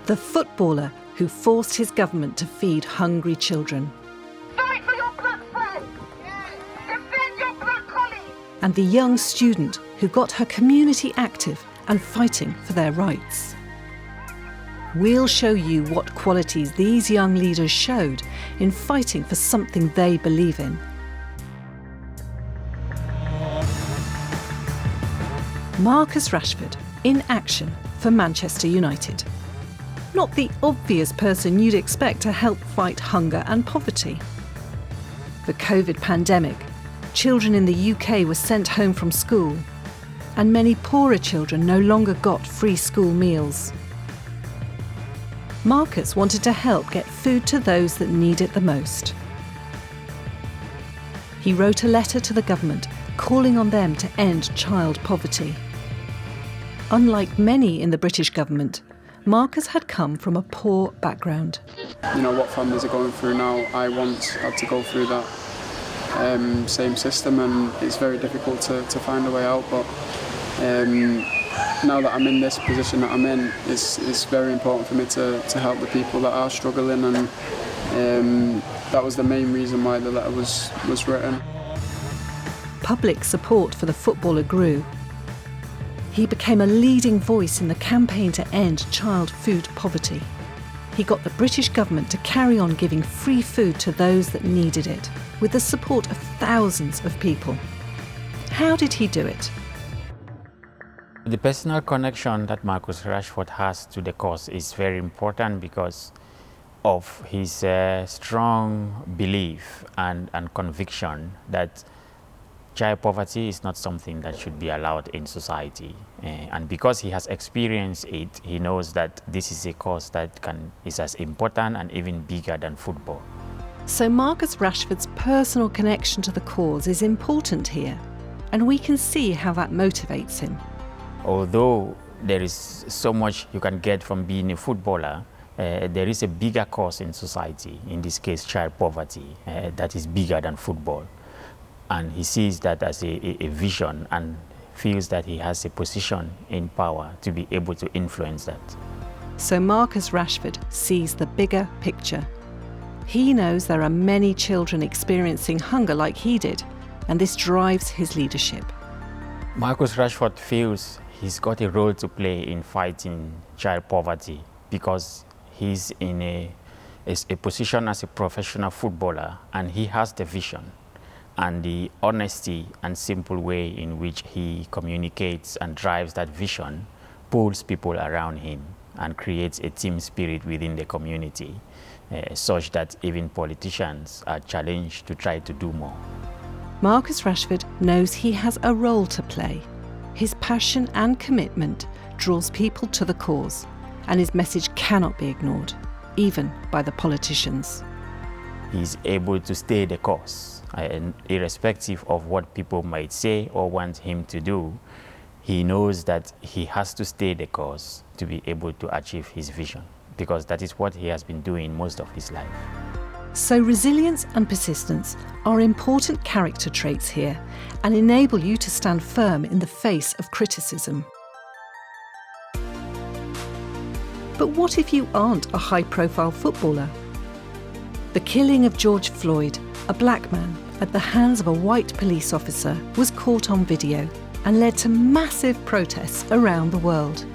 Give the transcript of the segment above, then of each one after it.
The footballer who forced his government to feed hungry children. Fight for your black friend! Defend your black colleague! And the young student who got her community active and fighting for their rights. We'll show you what qualities these young leaders showed in fighting for something they believe in. Marcus Rashford in action for Manchester United. Not the obvious person you'd expect to help fight hunger and poverty. The COVID pandemic, children in the UK were sent home from school, and many poorer children no longer got free school meals. Marcus wanted to help get food to those that need it the most. He wrote a letter to the government calling on them to end child poverty. Unlike many in the British government, Marcus had come from a poor background. You know what families are going through now. I once had to go through that same system, and it's very difficult to find a way out. But now that I'm in this position that I'm in, it's very important for me to help the people that are struggling, and that was the main reason why the letter was written. Public support for the footballer grew. He became a leading voice in the campaign to end child food poverty. He got the British government to carry on giving free food to those that needed it, with the support of thousands of people. How did he do it? The personal connection that Marcus Rashford has to the cause is very important because of his strong belief and conviction that child poverty is not something that should be allowed in society. And because he has experienced it, he knows that this is a cause that is as important and even bigger than football. So Marcus Rashford's personal connection to the cause is important here, and we can see how that motivates him. Although there is so much you can get from being a footballer, there is a bigger cause in society, in this case child poverty, that is bigger than football. And he sees that as a vision and feels that he has a position in power to be able to influence that. So Marcus Rashford sees the bigger picture. He knows there are many children experiencing hunger like he did, and this drives his leadership. Marcus Rashford feels he's got a role to play in fighting child poverty because he's in a position as a professional footballer, and he has the vision and the honesty and simple way in which he communicates and drives that vision pulls people around him and creates a team spirit within the community, such that even politicians are challenged to try to do more. Marcus Rashford knows he has a role to play. His passion and commitment draws people to the cause, and his message cannot be ignored, even by the politicians. He's able to stay the course. Irrespective of what people might say or want him to do, he knows that he has to stay the course to be able to achieve his vision, because that is what he has been doing most of his life. So resilience and persistence are important character traits here and enable you to stand firm in the face of criticism. But what if you aren't a high-profile footballer? The killing of George Floyd, a black man, at the hands of a white police officer was caught on video and led to massive protests around the world.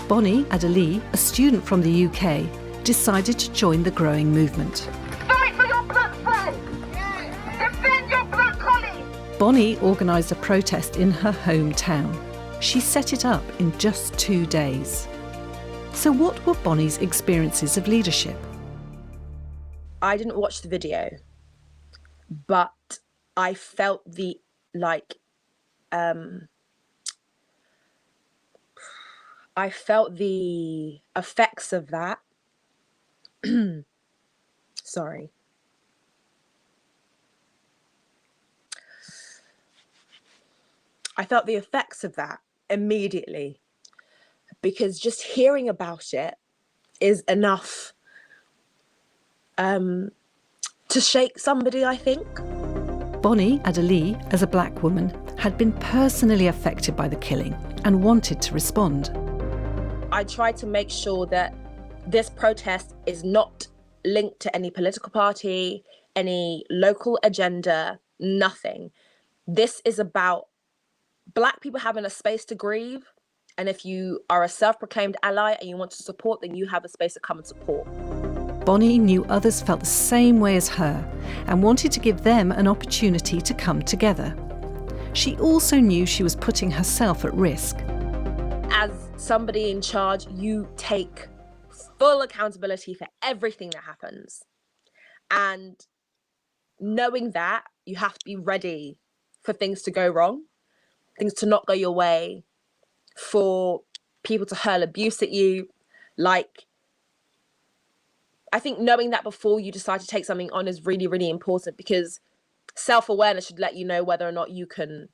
Bonnie Adelie, a student from the UK, decided to join the growing movement. Fight for your black friend! Defend your black colleague! Bonnie organised a protest in her hometown. She set it up in just 2 days. So what were Bonnie's experiences of leadership? I didn't watch the video, but I felt the effects of that. Sorry. I felt the effects of that immediately, because just hearing about it is enough to shake somebody, I think. Bonnie Adelie, as a black woman, had been personally affected by the killing and wanted to respond. I tried to make sure that this protest is not linked to any political party, any local agenda, nothing. This is about Black people having a space to grieve. And if you are a self-proclaimed ally and you want to support, then you have a space to come and support. Bonnie knew others felt the same way as her and wanted to give them an opportunity to come together. She also knew she was putting herself at risk. As somebody in charge, you take full accountability for everything that happens. And knowing that, you have to be ready for things to go wrong, things to not go your way, for people to hurl abuse at you. Like, I think knowing that before you decide to take something on is really, really important, because self-awareness should let you know whether or not you can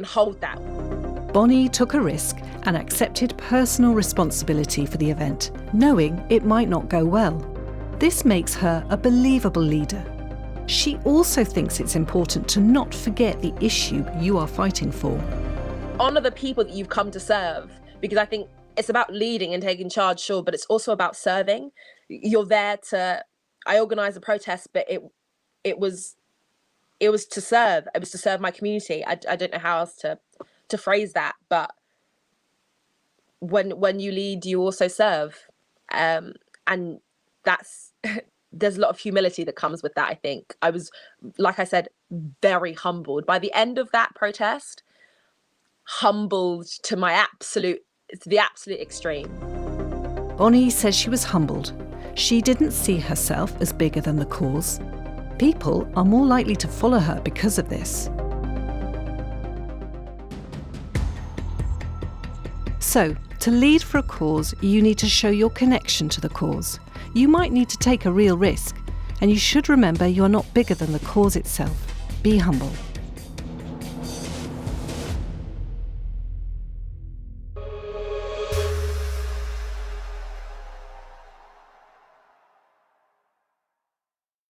hold that. Bonnie took a risk and accepted personal responsibility for the event, knowing it might not go well. This makes her a believable leader. She also thinks it's important to not forget the issue you are fighting for. Honour the people that you've come to serve, because I think it's about leading and taking charge, sure, but it's also about serving. You're there to, I organised a protest, but it was to serve. It was to serve my community. I don't know how else to phrase that, but when you lead, you also serve, and that's there's a lot of humility that comes with that. I think I was, like I said, very humbled by the end of that protest, humbled to the absolute extreme. Bonnie says she was humbled. She didn't see herself as bigger than the cause. People are more likely to follow her because of this. So, to lead for a cause, you need to show your connection to the cause. You might need to take a real risk, and you should remember you are not bigger than the cause itself. Be humble.